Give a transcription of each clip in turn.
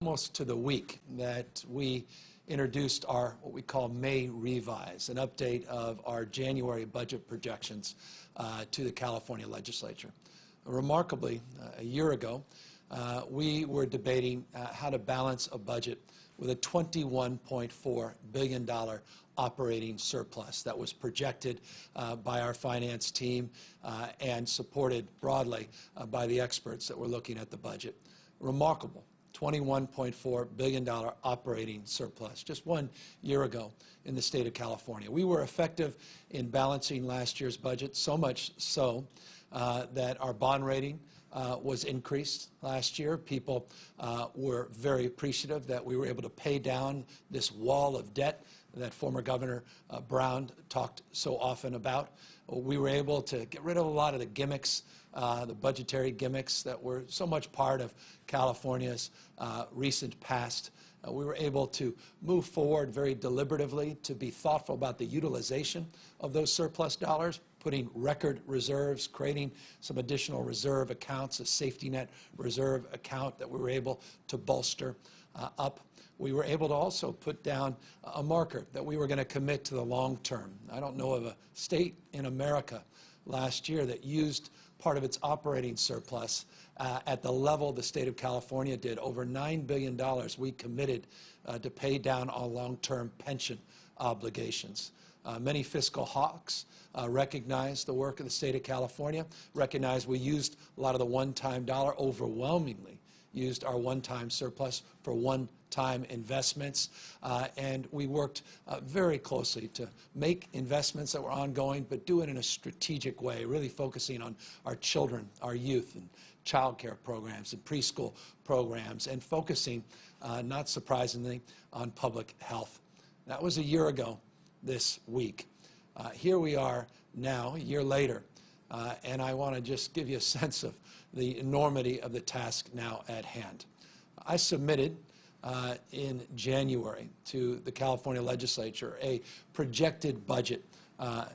Almost to the week that we introduced our what we call May Revise, an update of our January budget projections to the California legislature. Remarkably, a year ago, we were debating how to balance a budget with a $21.4 billion operating surplus that was projected by our finance team and supported broadly by the experts that were looking at the budget. Remarkable. $21.4 billion operating surplus just 1 year ago in the state of California. We were effective in balancing last year's budget, so much so that our bond rating was increased last year. People were very appreciative that we were able to pay down this wall of debt that former Governor Brown talked so often about. We were able to get rid of a lot of the gimmicks, the budgetary gimmicks that were so much part of California's recent past. We were able to move forward very deliberatively to be thoughtful about the utilization of those surplus dollars, putting record reserves, creating some additional reserve accounts, a safety net reserve account that we were able to bolster up. We were able to also put down a marker that we were going to commit to the long term. I don't know of a state in America last year that used part of its operating surplus at the level the state of California did. Over $9 billion we committed to pay down our long-term pension obligations. Many fiscal hawks recognize the work of the state of California, recognize we used a lot of the one-time dollar, overwhelmingly used our one-time surplus for one-time investments, and we worked very closely to make investments that were ongoing, but do it in a strategic way, really focusing on our children, our youth, and child care programs and preschool programs, and focusing, not surprisingly, on public health. That was a year ago this week. Here we are now, a year later, and I want to just give you a sense of the enormity of the task now at hand. I submitted in January to the California legislature a projected budget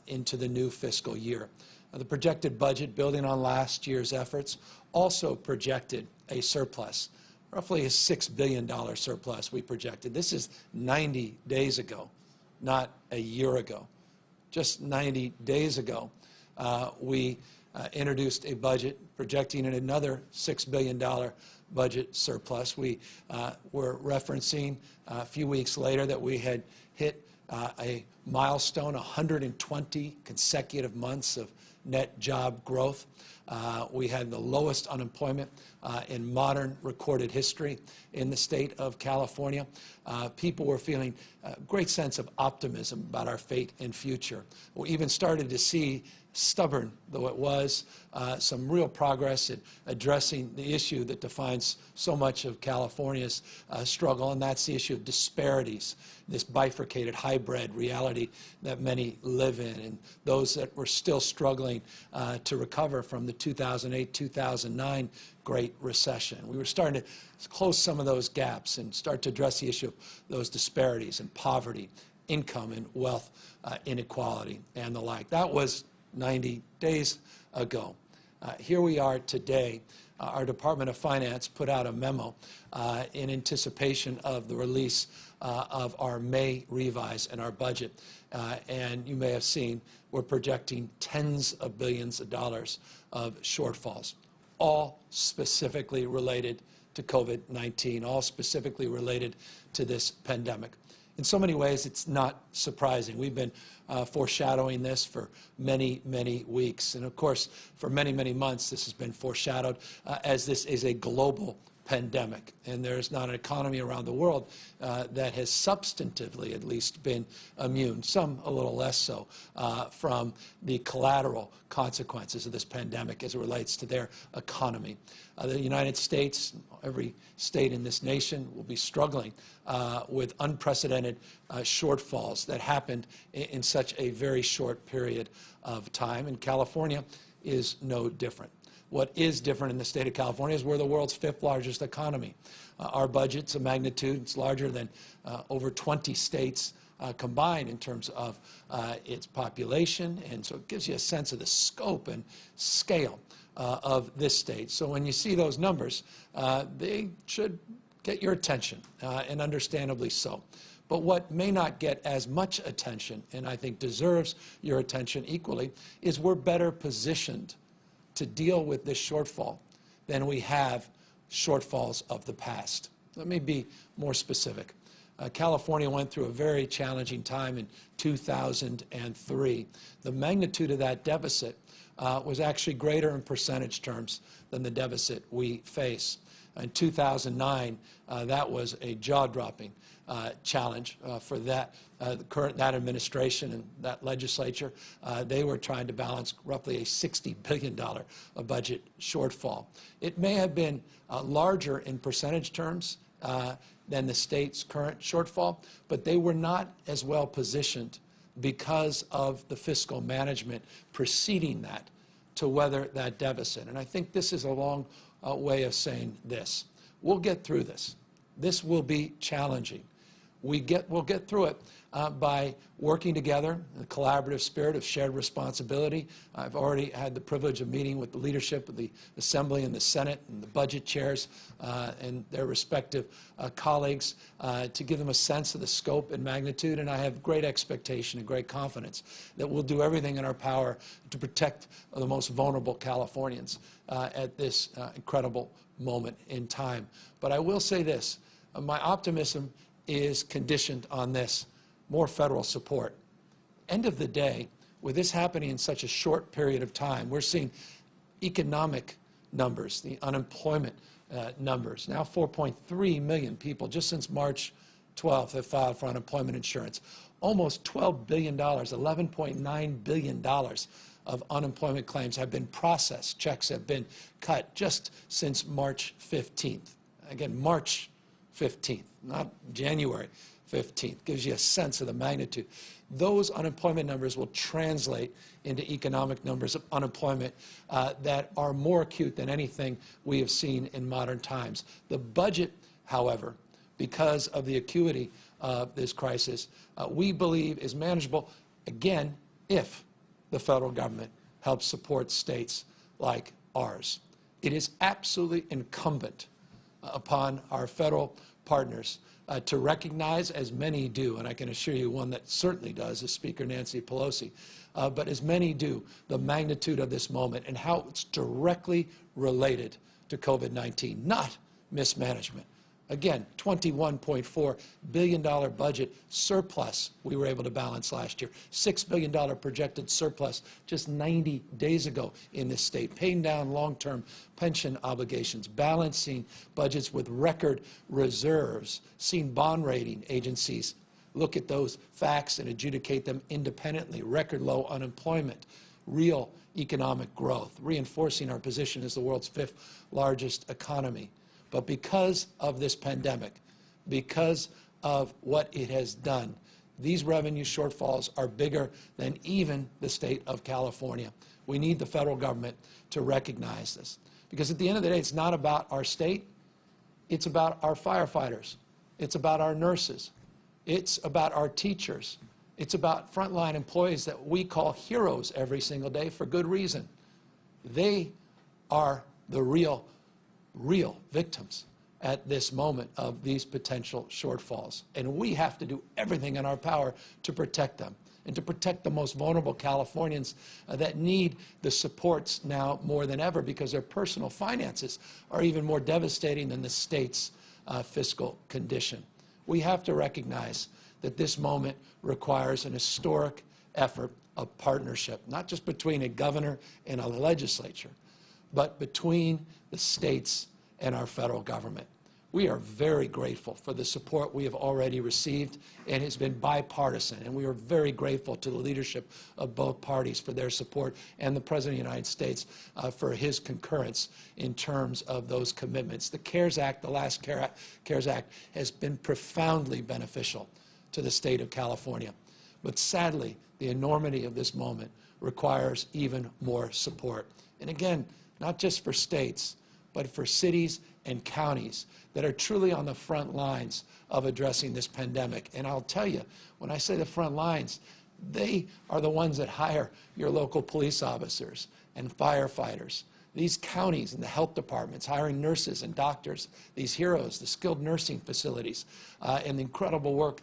into the new fiscal year. The projected budget, building on last year's efforts, also projected a surplus, roughly a $6 billion surplus we projected. This is 90 days ago, not a year ago. Just 90 days ago, we introduced a budget projecting another $6 billion budget surplus. We were referencing a few weeks later that we had hit a milestone, 120 consecutive months of net job growth. We had the lowest unemployment in modern recorded history in the state of California. People were feeling a great sense of optimism about our fate and future. We even started to see, stubborn though it was, some real progress in addressing the issue that defines so much of California's struggle, and that's the issue of disparities, this bifurcated hybrid reality that many live in, and those that were still struggling to recover from the 2008-2009 Great Recession. We were starting to close some of those gaps and start to address the issue of those disparities in poverty, income and wealth inequality, and the like. That was 90 days ago. Here we are today. Our Department of Finance put out a memo in anticipation of the release of our May Revise and our budget. And you may have seen we're projecting tens of billions of dollars of shortfalls, all specifically related to COVID-19, all specifically related to this pandemic. In so many ways, it's not surprising. We've been foreshadowing this for many, many weeks. And of course, for many, many months, this has been foreshadowed as this is a global pandemic. And there's not an economy around the world that has substantively, at least, been immune, some a little less so, from the collateral consequences of this pandemic as it relates to their economy. The United States, every state in this nation, will be struggling with unprecedented shortfalls that happened in such a very short period of time, and California is no different. What is different in the state of California is we're the world's fifth largest economy. Our budget's a magnitude, it's larger than over 20 states combined in terms of its population, and so it gives you a sense of the scope and scale of this state. So when you see those numbers, they should get your attention, and understandably so. But what may not get as much attention, and I think deserves your attention equally, is we're better positioned to deal with this shortfall than we have shortfalls of the past. Let me be more specific. California went through a very challenging time in 2003. The magnitude of that deficit was actually greater in percentage terms than the deficit we face. In 2009, that was a jaw-dropping challenge for that administration and that legislature. They were trying to balance roughly a $60 billion budget shortfall. It may have been larger in percentage terms than the state's current shortfall, but they were not as well positioned because of the fiscal management preceding that to weather that deficit. And I think this is a long way of saying this. We'll get through this. This will be challenging. We'll get through it by working together in a collaborative spirit of shared responsibility. I've already had the privilege of meeting with the leadership of the Assembly and the Senate and the budget chairs and their respective colleagues to give them a sense of the scope and magnitude, and I have great expectation and great confidence that we'll do everything in our power to protect the most vulnerable Californians at this incredible moment in time. But I will say this, my optimism is conditioned on this: more federal support. End of the day, with this happening in such a short period of time, we're seeing economic numbers, the unemployment numbers. Now 4.3 million people just since March 12th have filed for unemployment insurance. Almost $12 billion, $11.9 billion of unemployment claims have been processed. Checks have been cut just since March 15th. Again, March 15th, not January 15th. Gives you a sense of the magnitude. Those unemployment numbers will translate into economic numbers of unemployment that are more acute than anything we have seen in modern times. The budget, however, because of the acuity of this crisis, we believe is manageable, again, if the federal government helps support states like ours. It is absolutely incumbent upon our federal partners to recognize, as many do, and I can assure you one that certainly does is Speaker Nancy Pelosi, but as many do, the magnitude of this moment and how it's directly related to COVID-19, not mismanagement. Again, $21.4 billion budget surplus we were able to balance last year. $6 billion projected surplus just 90 days ago in this state, paying down long-term pension obligations, balancing budgets with record reserves, seeing bond rating agencies look at those facts and adjudicate them independently, record low unemployment, real economic growth, reinforcing our position as the world's 5th largest economy. But because of this pandemic, because of what it has done, these revenue shortfalls are bigger than even the state of California. We need the federal government to recognize this. Because at the end of the day, it's not about our state. It's about our firefighters. It's about our nurses. It's about our teachers. It's about frontline employees that we call heroes every single day for good reason. They are the real victims at this moment of these potential shortfalls. And we have to do everything in our power to protect them and to protect the most vulnerable Californians that need the supports now more than ever because their personal finances are even more devastating than the state's fiscal condition. We have to recognize that this moment requires an historic effort of partnership, not just between a governor and a legislature, but between the states and our federal government. We are very grateful for the support we have already received, and it's been bipartisan, and we are very grateful to the leadership of both parties for their support and the President of the United States for his concurrence in terms of those commitments. The CARES Act, the last CARES Act, has been profoundly beneficial to the state of California. But sadly, the enormity of this moment requires even more support. And again, not just for states, but for cities and counties that are truly on the front lines of addressing this pandemic. And I'll tell you, when I say the front lines, they are the ones that hire your local police officers and firefighters these counties and the health departments hiring nurses and doctors, these heroes, the skilled nursing facilities, and the incredible work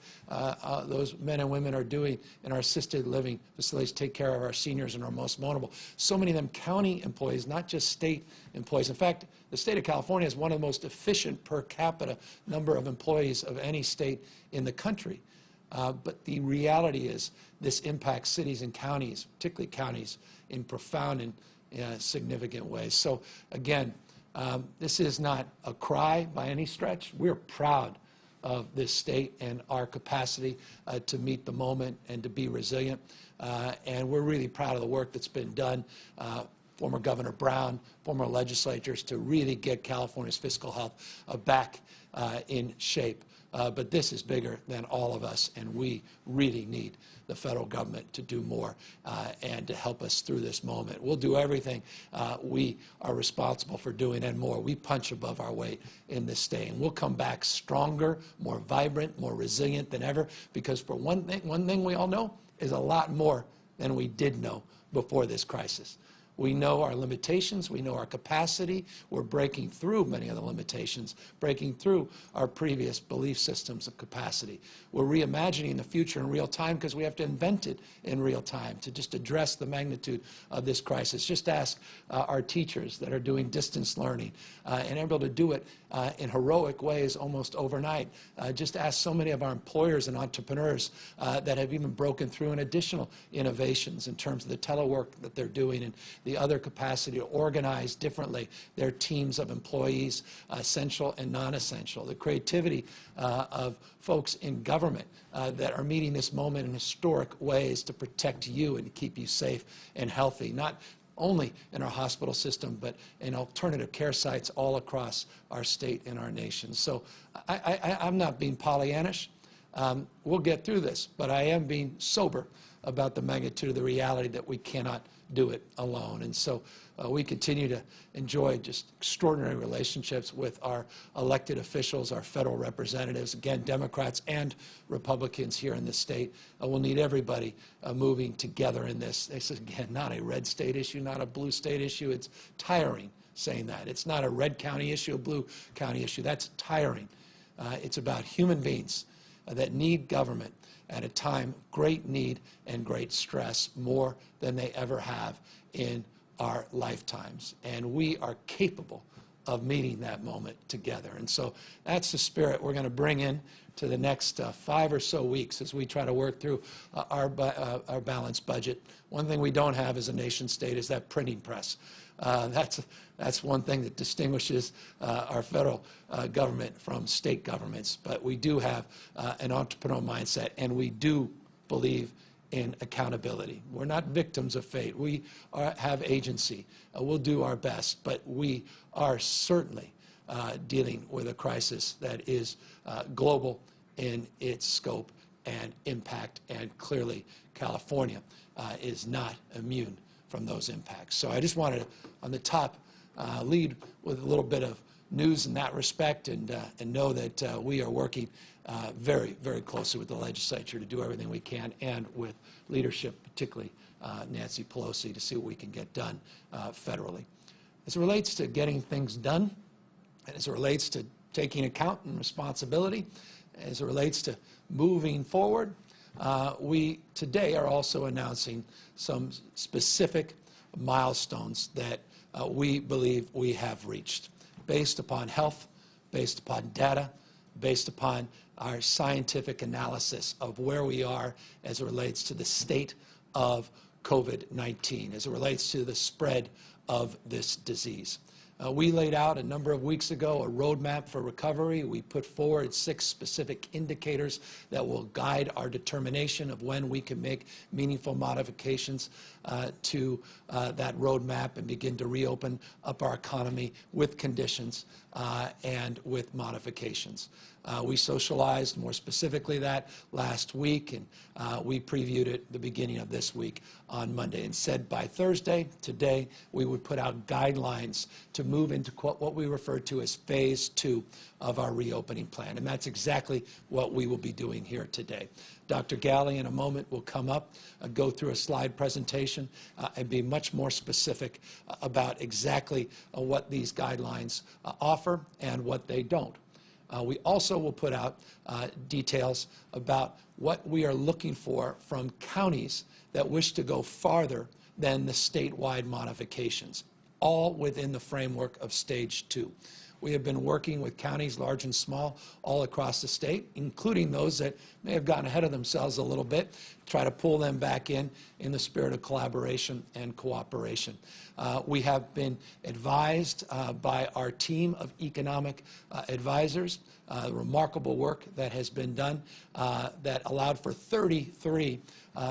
those men and women are doing in our assisted living facilities to take care of our seniors and our most vulnerable. So many of them county employees, not just state employees. In fact, the state of California is one of the most efficient per capita number of employees of any state in the country. But the reality is this impacts cities and counties, particularly counties, in profound and significant ways. So again, this is not a cry by any stretch. We're proud of this state and our capacity to meet the moment and to be resilient. And we're really proud of the work that's been done. Former Governor Brown, former legislators, to really get California's fiscal health back in shape. But this is bigger than all of us, and we really need the federal government to do more and to help us through this moment. We'll do everything we are responsible for doing and more. We punch above our weight in this state, and we'll come back stronger, more vibrant, more resilient than ever, because for one thing we all know is a lot more than we did know before this crisis. We know our limitations. We know our capacity. We're breaking through many of the limitations, breaking through our previous belief systems of capacity. We're reimagining the future in real time because we have to invent it in real time to just address the magnitude of this crisis. Just ask our teachers that are doing distance learning and able to do it in heroic ways almost overnight. Just ask so many of our employers and entrepreneurs that have even broken through in additional innovations in terms of the telework that they're doing and the other capacity to organize differently their teams of employees, essential and non-essential, the creativity of folks in government that are meeting this moment in historic ways to protect you and to keep you safe and healthy, not only in our hospital system, but in alternative care sites all across our state and our nation. So I'm not being Pollyannish. We'll get through this, but I am being sober about the magnitude of the reality that we cannot do it alone. And so we continue to enjoy just extraordinary relationships with our elected officials, our federal representatives, again, Democrats and Republicans here in the state. We'll need everybody moving together in this. This is, again, not a red state issue, not a blue state issue. It's tiring saying that. It's not a red county issue, a blue county issue. That's tiring. It's about human beings that need government at a time of great need and great stress, more than they ever have in our lifetimes. And we are capable of meeting that moment together. And so that's the spirit we're going to bring in to the next 5 or so weeks as we try to work through our balanced budget. One thing we don't have as a nation state is that printing press. That's one thing that distinguishes our federal government from state governments. But we do have an entrepreneurial mindset, and we do believe in accountability. We're not victims of fate. We have agency. We'll do our best, but we are certainly dealing with a crisis that is global in its scope and impact, and clearly California is not immune from those impacts. So I just wanted to, on the top, lead with a little bit of news in that respect, and know that we are working very, very closely with the legislature to do everything we can, and with leadership, particularly Nancy Pelosi, to see what we can get done federally. As it relates to getting things done, and as it relates to taking account and responsibility, as it relates to moving forward, we today are also announcing some specific milestones that we believe we have reached, based upon health, based upon data, based upon our scientific analysis of where we are as it relates to the state of COVID-19, as it relates to the spread of this disease. We laid out a number of weeks ago a roadmap for recovery. We put forward 6 specific indicators that will guide our determination of when we can make meaningful modifications to that roadmap and begin to reopen up our economy with conditions and with modifications. We socialized more specifically that last week, and we previewed it the beginning of this week on Monday and said by Thursday, today, we would put out guidelines to move into what we refer to as phase 2 of our reopening plan. And that's exactly what we will be doing here today. Dr. Galley in a moment will come up, go through a slide presentation, and be much more specific about exactly what these guidelines offer and what they don't. We also will put out details about what we are looking for from counties that wish to go farther than the statewide modifications, all within the framework of Stage 2. We have been working with counties, large and small, all across the state, including those that may have gotten ahead of themselves a little bit, try to pull them back in the spirit of collaboration and cooperation. We have been advised by our team of economic advisors, remarkable work that has been done that allowed for 33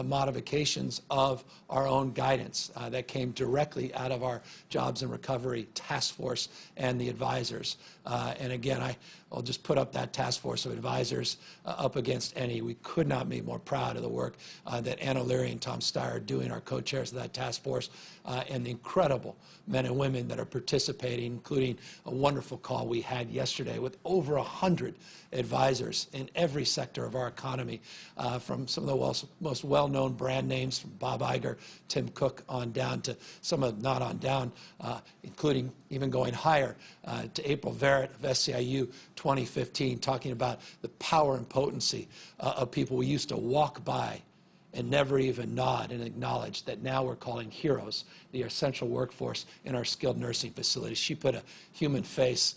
modifications of our own guidance that came directly out of our Jobs and Recovery Task Force and the advisors. And again, I'll just put up that task force of advisors up against any. We could not be more proud of the work that Ann O'Leary and Tom Steyer are doing, our co-chairs of that task force, and the incredible men and women that are participating, including a wonderful call we had yesterday with over 100 advisors in every sector of our economy, from some of the most well-known brand names, from Bob Iger, Tim Cook, on down to some of, not on down, including even going higher, to April Verrett of SCIU 2015, talking about the power and potency of people we used to walk by and never even nod and acknowledge that now we're calling heroes, the essential workforce in our skilled nursing facilities. She put a human face,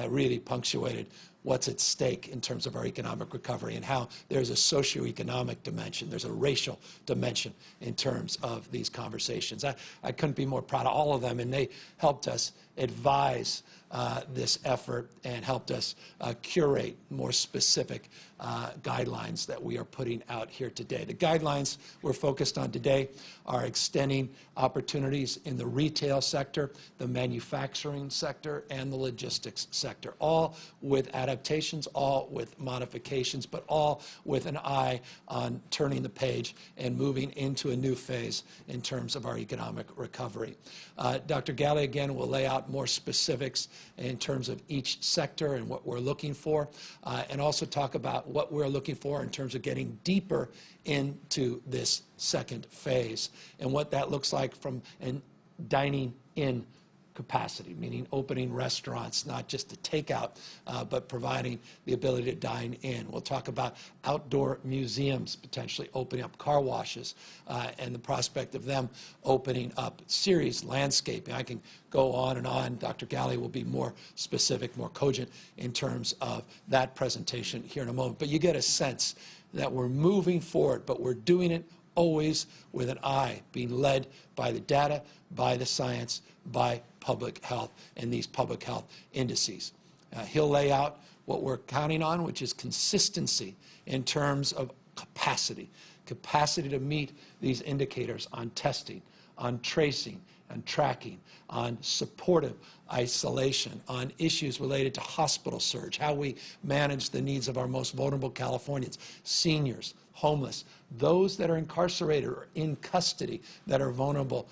really punctuated what's at stake in terms of our economic recovery and how there's a socioeconomic dimension, there's a racial dimension in terms of these conversations. I couldn't be more proud of all of them, and they helped us advise this effort and helped us curate more specific guidelines that we are putting out here today. The guidelines we're focused on today are extending opportunities in the retail sector, the manufacturing sector, and the logistics sector, all with adaptations, all with modifications, but all with an eye on turning the page and moving into a new phase in terms of our economic recovery. Dr. Galley, again, will lay out more specifics in terms of each sector and what we're looking for, and also talk about what we're looking for in terms of getting deeper into this second phase and what that looks like from a dining in capacity, meaning opening restaurants, not just to take out, but providing the ability to dine in. We'll talk about outdoor museums potentially opening up, car washes, and the prospect of them opening up, series landscaping. I can go on and on. Dr. Galley will be more specific, more cogent in terms of that presentation here in a moment. But you get a sense that we're moving forward, but we're doing it always with an eye, being led by the data, by the science, by public health and these public health indices. He'll lay out what we're counting on, which is consistency in terms of capacity to meet these indicators on testing, on tracing, and tracking, on supportive isolation, on issues related to hospital surge, how we manage the needs of our most vulnerable Californians, seniors, homeless, those that are incarcerated or in custody that are vulnerable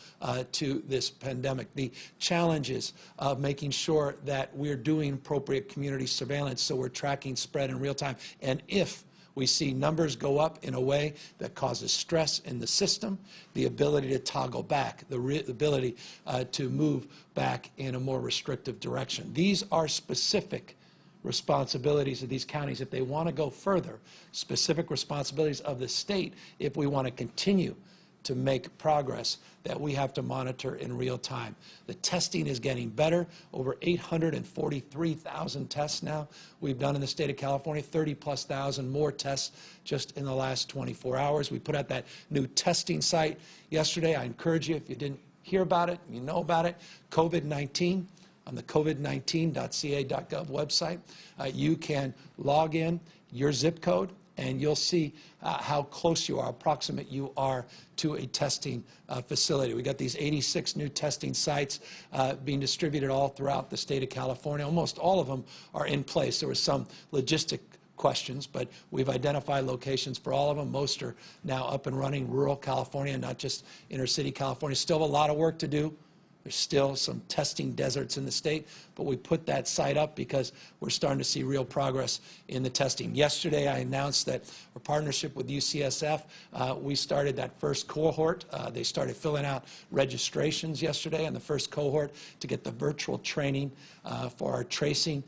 to this pandemic, the challenges of making sure that we're doing appropriate community surveillance so we're tracking spread in real time. And if we see numbers go up in a way that causes stress in the system, the ability to toggle back, the ability to move back in a more restrictive direction. These are specific responsibilities of these counties if they want to go further, specific responsibilities of the state if we want to continue to make progress that we have to monitor in real time. The testing is getting better. Over 843,000 tests now we've done in the state of California, 30+ thousand more tests just in the last 24 hours. We put out that new testing site yesterday. I encourage you, if you didn't hear about it, you know about it, COVID-19. On the covid19.ca.gov website, you can log in your zip code and you'll see how close you are, approximate you are to a testing facility. We got these 86 new testing sites being distributed all throughout the state of California. Almost all of them are in place. There was some logistic questions, but we've identified locations for all of them. Most are now up and running, rural California, not just inner city California. Still a lot of work to do. There's still some testing deserts in the state, but we put that site up because we're starting to see real progress in the testing. Yesterday, I announced that our partnership with UCSF, we started that first cohort. They started filling out registrations yesterday on the first cohort to get the virtual training for our tracing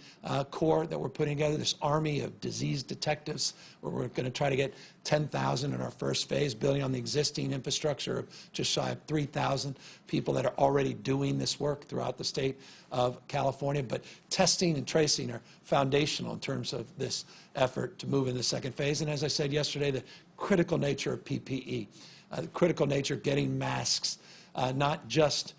corps that we're putting together, this army of disease detectives, where we're going to try to get 10,000 in our first phase, building on the existing infrastructure of just shy of 3,000 people that are already doing this work throughout the state of California. But testing and tracing are foundational in terms of this effort to move in the second phase. And as I said yesterday, the critical nature of PPE, the critical nature of getting masks, not just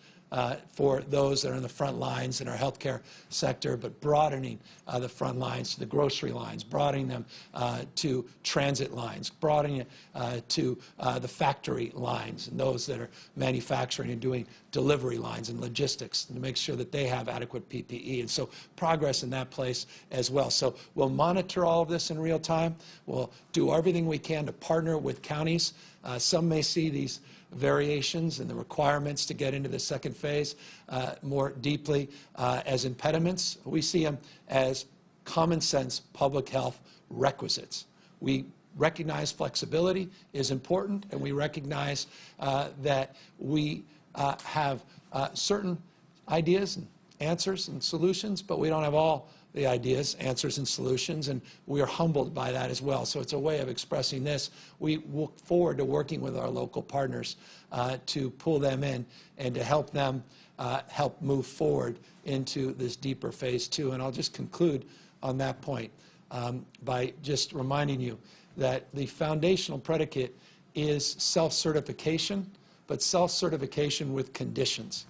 for those that are in the front lines in our healthcare sector, but broadening the front lines to the grocery lines, broadening them to transit lines, broadening it to the factory lines and those that are manufacturing and doing delivery lines and logistics, and to make sure that they have adequate PPE. And so progress in that place as well. So we'll monitor all of this in real time. We'll do everything we can to partner with counties. Some may see these variations and the requirements to get into the second phase more deeply as impediments. We see them as common sense public health requisites. We recognize flexibility is important, and we recognize that we have certain ideas and answers and solutions, but we don't have all the ideas, answers, and solutions, and we are humbled by that as well. So it's a way of expressing this. We look forward to working with our local partners to pull them in and to help them help move forward into this deeper phase two. And I'll just conclude on that point by just reminding you that the foundational predicate is self-certification, but self-certification with conditions.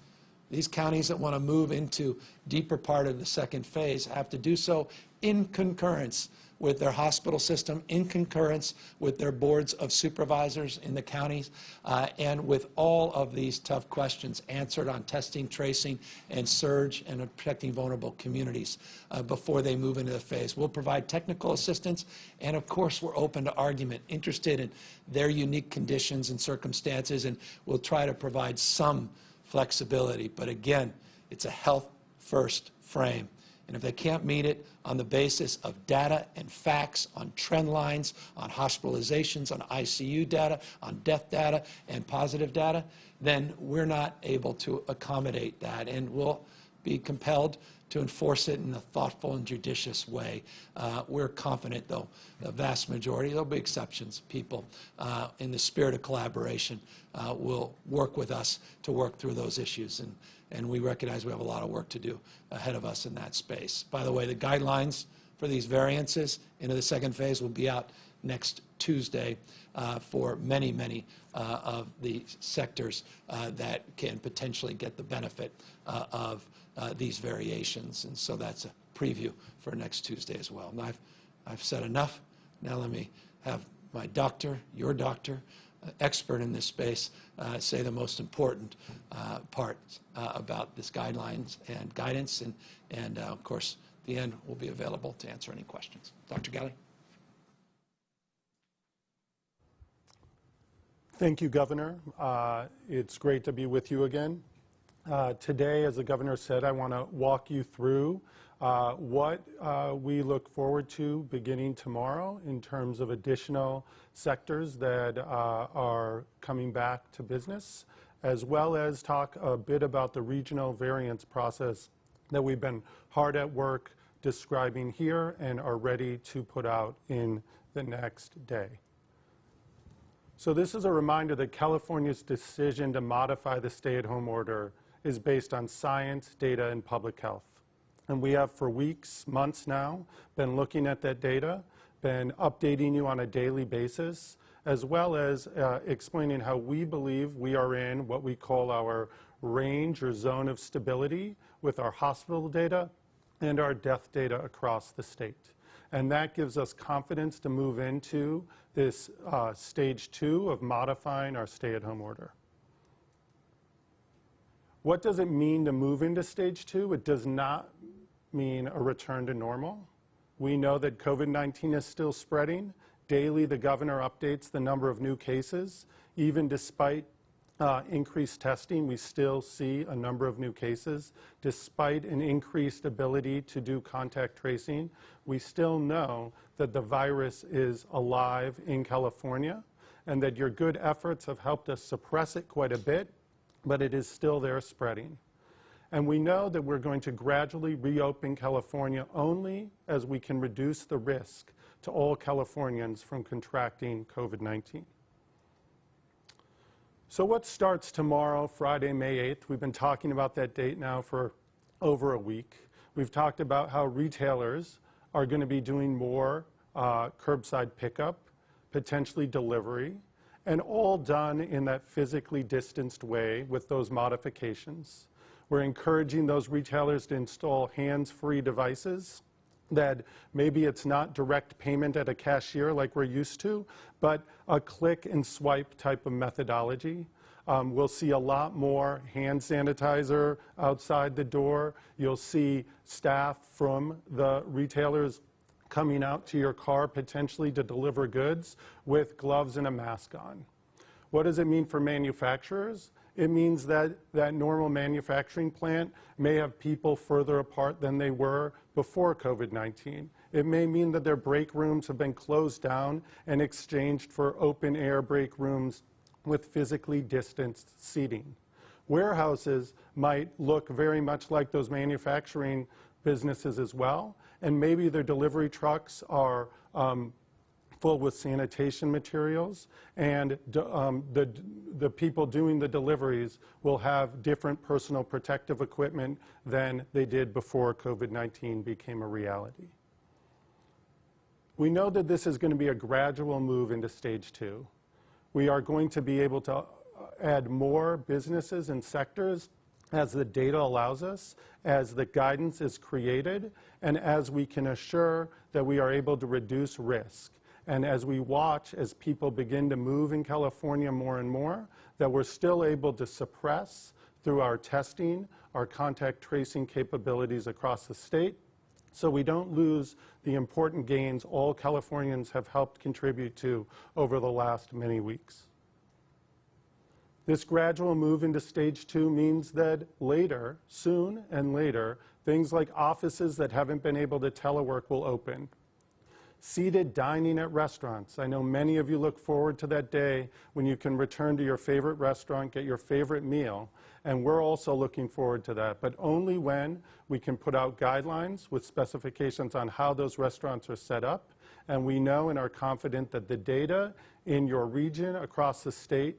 These counties that want to move into deeper part of the second phase have to do so in concurrence with their hospital system, in concurrence with their boards of supervisors in the counties, and with all of these tough questions answered on testing, tracing, and surge, and protecting vulnerable communities before they move into the phase. We'll provide technical assistance, and of course we're open to argument, interested in their unique conditions and circumstances, and we'll try to provide some flexibility. But again, it's a health-first frame. And if they can't meet it on the basis of data and facts, on trend lines, on hospitalizations, on ICU data, on death data, and positive data, then we're not able to accommodate that. And we'll be compelled to enforce it in a thoughtful and judicious way. We're confident, though, the vast majority, there'll be exceptions, people in the spirit of collaboration will work with us to work through those issues. And we recognize we have a lot of work to do ahead of us in that space. By the way, the guidelines for these variances into the second phase will be out next Tuesday for many, many of the sectors that can potentially get the benefit of these variations. And so that's a preview for next Tuesday as well. And I've said enough. Now let me have my doctor, your doctor, expert in this space, say the most important part about this guidelines and guidance. And of course, at the end, we'll be available to answer any questions. Dr. Galley. Thank you, Governor. It's great to be with you again. Today, as the Governor said, I want to walk you through what we look forward to beginning tomorrow in terms of additional sectors that are coming back to business, as well as talk a bit about the regional variance process that we've been hard at work describing here and are ready to put out in the next day. So this is a reminder that California's decision to modify the stay-at-home order is based on science, data, and public health. And we have for weeks, months now, been looking at that data, been updating you on a daily basis, as well as explaining how we believe we are in what we call our range or zone of stability with our hospital data and our death data across the state. and that gives us confidence to move into this stage 2 of modifying our stay-at-home order. What does it mean to move into stage 2? It does not mean a return to normal. We know that COVID-19 is still spreading. Daily, the governor updates the number of new cases. Even despite increased testing, we still see a number of new cases. Despite an increased ability to do contact tracing, we still know that the virus is alive in California and that your good efforts have helped us suppress it quite a bit, but it is still there spreading. And we know that we're going to gradually reopen California only as we can reduce the risk to all Californians from contracting COVID-19. So what starts tomorrow, Friday, May 8th? We've been talking about that date now for over a week. We've talked about how retailers are going to be doing more curbside pickup, potentially delivery, and all done in that physically distanced way with those modifications. We're encouraging those retailers to install hands-free devices that maybe it's not direct payment at a cashier like we're used to, but a click and swipe type of methodology. We'll see a lot more hand sanitizer outside the door. You'll see staff from the retailers coming out to your car potentially to deliver goods with gloves and a mask on. What does it mean for manufacturers? It means that that normal manufacturing plant may have people further apart than they were before COVID-19. It may mean that their break rooms have been closed down and exchanged for open air break rooms with physically distanced seating. Warehouses might look very much like those manufacturing businesses as well, and maybe their delivery trucks are full with sanitation materials, and the people doing the deliveries will have different personal protective equipment than they did before COVID-19 became a reality. We know that this is going to be a gradual move into stage 2. We are going to be able to add more businesses and sectors as the data allows us, as the guidance is created, and as we can assure that we are able to reduce risk. And as we watch as people begin to move in California more and more, that we're still able to suppress through our testing, our contact tracing capabilities across the state, so we don't lose the important gains all Californians have helped contribute to over the last many weeks. This gradual move into stage 2 means that later, soon and later, things like offices that haven't been able to telework will open. Seated dining at restaurants. I know many of you look forward to that day when you can return to your favorite restaurant, get your favorite meal, and we're also looking forward to that, but only when we can put out guidelines with specifications on how those restaurants are set up, and we know and are confident that the data in your region across the state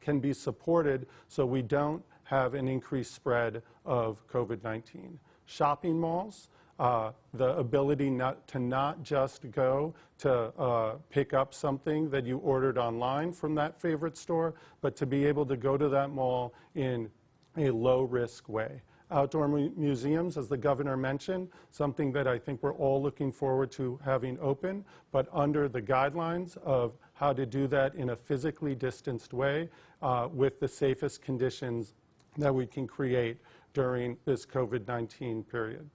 can be supported so we don't have an increased spread of COVID-19. Shopping malls, the ability to not just go to pick up something that you ordered online from that favorite store, but to be able to go to that mall in a low-risk way. Outdoor museums, as the governor mentioned, something that I think we're all looking forward to having open, but under the guidelines of how to do that in a physically distanced way with the safest conditions that we can create during this COVID-19 period.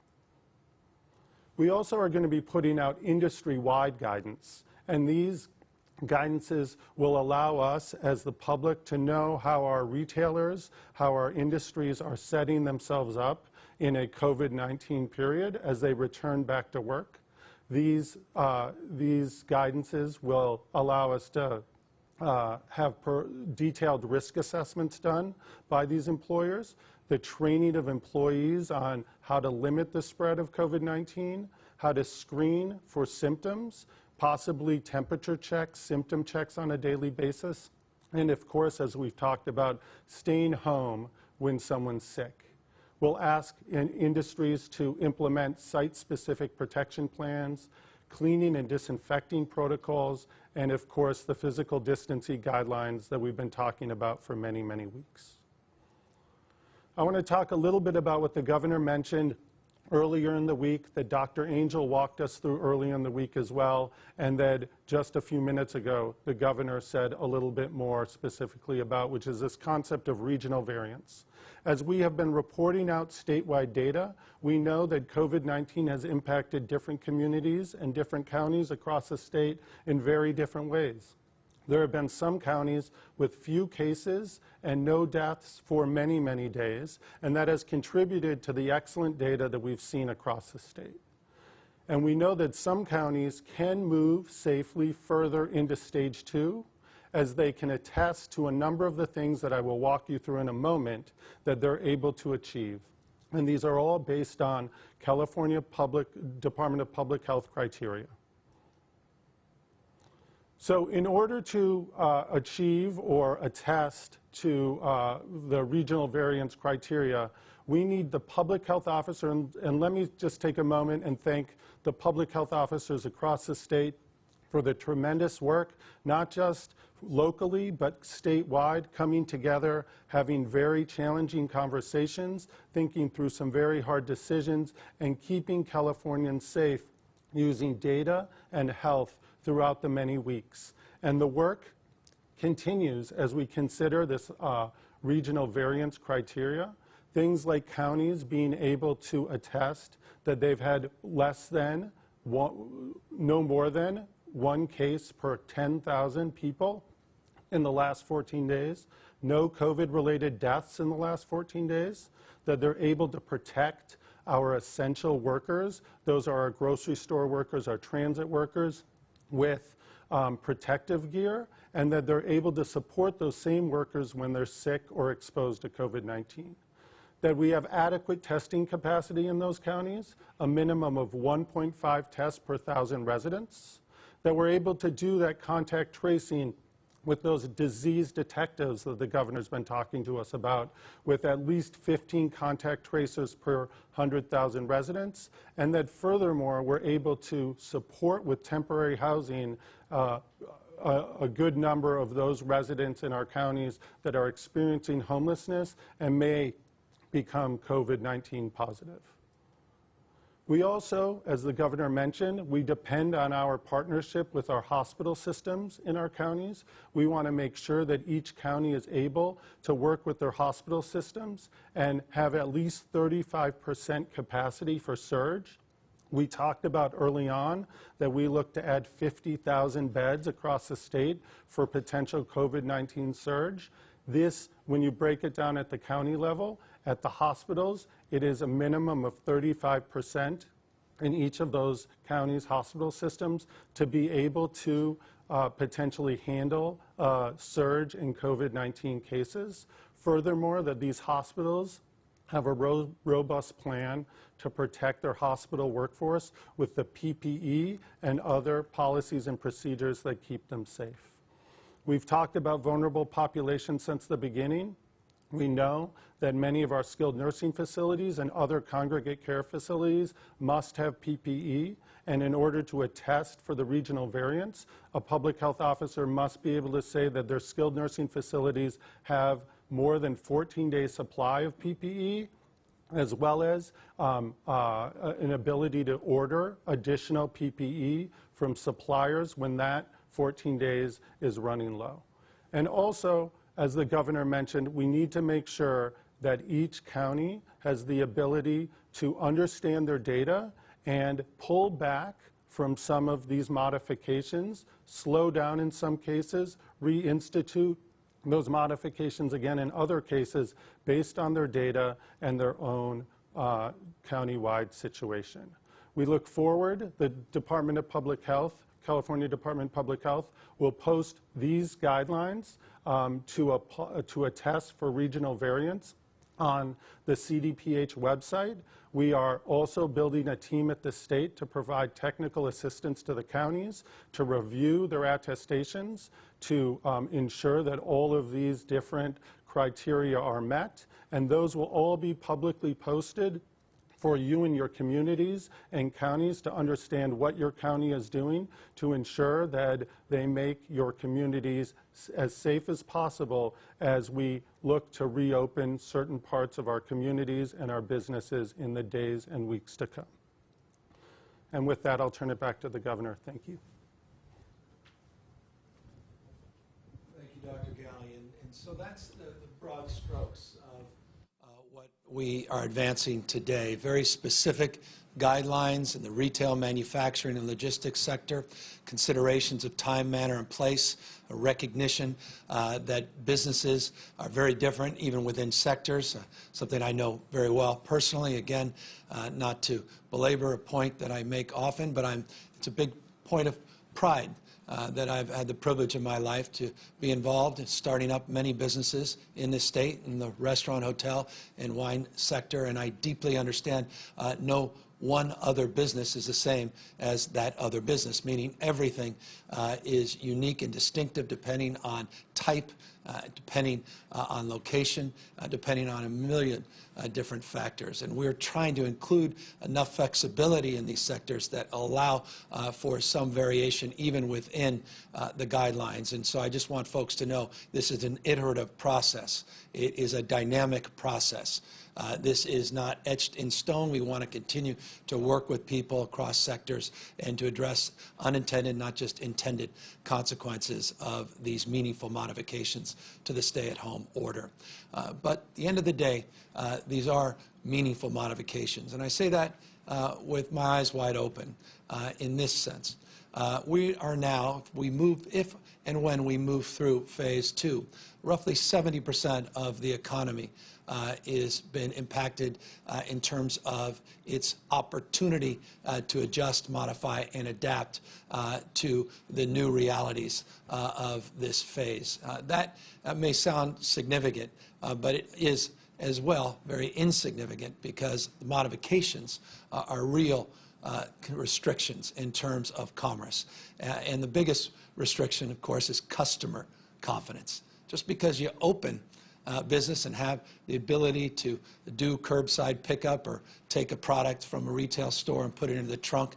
We also are going to be putting out industry-wide guidance, and these guidances will allow us as the public to know how our retailers, how our industries are setting themselves up in a COVID-19 period as they return back to work. These guidances will allow us to have detailed risk assessments done by these employers, the training of employees on how to limit the spread of COVID-19, how to screen for symptoms, possibly temperature checks, symptom checks on a daily basis, and of course, as we've talked about, staying home when someone's sick. We'll ask industries to implement site-specific protection plans, cleaning and disinfecting protocols, and of course, the physical distancing guidelines that we've been talking about for many, many weeks. I want to talk a little bit about what the governor mentioned earlier in the week, that Dr. Angel walked us through early in the week as well, and that just a few minutes ago, the governor said a little bit more specifically about, which is this concept of regional variance. As we have been reporting out statewide data, we know that COVID-19 has impacted different communities and different counties across the state in very different ways. There have been some counties with few cases and no deaths for many, many days, and that has contributed to the excellent data that we've seen across the state. And we know that some counties can move safely further into stage 2, as they can attest to a number of the things that I will walk you through in a moment that they're able to achieve. And these are all based on California Department of Public Health criteria. So in order to achieve or attest to the regional variance criteria, we need the public health officer, and let me just take a moment and thank the public health officers across the state for the tremendous work, not just locally, but statewide, coming together, having very challenging conversations, thinking through some very hard decisions, and keeping Californians safe using data and health throughout the many weeks. And the work continues as we consider this regional variance criteria. Things like counties being able to attest that they've had less than, no more than, 1 case per 10,000 people in the last 14 days, no COVID-related deaths in the last 14 days, that they're able to protect our essential workers. Those are our grocery store workers, our transit workers, with protective gear, and that they're able to support those same workers when they're sick or exposed to COVID-19. That we have adequate testing capacity in those counties, a minimum of 1.5 tests per 1,000 residents, that we're able to do that contact tracing with those disease detectives that the governor's been talking to us about, with at least 15 contact tracers per 100,000 residents, and that furthermore, we're able to support with temporary housing a good number of those residents in our counties that are experiencing homelessness and may become COVID-19 positive. We also, as the governor mentioned, we depend on our partnership with our hospital systems in our counties. We want to make sure that each county is able to work with their hospital systems and have at least 35% capacity for surge. We talked about early on that we look to add 50,000 beds across the state for potential COVID-19 surge. This, when you break it down at the county level, at the hospitals, it is a minimum of 35% in each of those counties' hospital systems to be able to potentially handle surge in COVID-19 cases. Furthermore, that these hospitals have a robust plan to protect their hospital workforce with the PPE and other policies and procedures that keep them safe. We've talked about vulnerable populations since the beginning. We know that many of our skilled nursing facilities and other congregate care facilities must have PPE, and in order to attest for the regional variance, a public health officer must be able to say that their skilled nursing facilities have more than 14 days supply of PPE, as well as an ability to order additional PPE from suppliers when that 14 days is running low. And also, as the governor mentioned, we need to make sure that each county has the ability to understand their data and pull back from some of these modifications, slow down in some cases, reinstitute those modifications again in other cases based on their data and their own county-wide situation. We look forward, the Department of Public Health, California Department of Public Health, will post these guidelines to a test for regional variance on the CDPH website. We are also building a team at the state to provide technical assistance to the counties to review their attestations, to ensure that all of these different criteria are met, and those will all be publicly posted for you and your communities and counties to understand what your county is doing to ensure that they make your communities as safe as possible as we look to reopen certain parts of our communities and our businesses in the days and weeks to come. And with that, I'll turn it back to the governor. Thank you. Thank you, Dr. Galley. And so that's the broad strokes of what we are advancing today. Very specific guidelines in the retail, manufacturing, and logistics sector, considerations of time, manner, and place, a recognition that businesses are very different even within sectors, something I know very well personally. Again, not to belabor a point that I make often, but it's a big point of pride that I've had the privilege in my life to be involved in starting up many businesses in this state, in the restaurant, hotel, and wine sector, and I deeply understand no one other business is the same as that other business, meaning everything is unique and distinctive depending on type, depending on location, depending on a million different factors. And we're trying to include enough flexibility in these sectors that allow for some variation even within the guidelines. And so I just want folks to know this is an iterative process. It is a dynamic process. This is not etched in stone. We want to continue to work with people across sectors and to address unintended, not just intended, consequences of these meaningful modifications to the stay-at-home order. But at the end of the day, these are meaningful modifications. And I say that with my eyes wide open in this sense. We are now, if and when we move through phase 2, roughly 70% of the economy has been impacted in terms of its opportunity to adjust, modify, and adapt to the new realities of this phase. That may sound significant, but it is as well very insignificant because the modifications are real restrictions in terms of commerce. And the biggest restriction, of course, is customer confidence. Just because you open business and have the ability to do curbside pickup or take a product from a retail store and put it into the trunk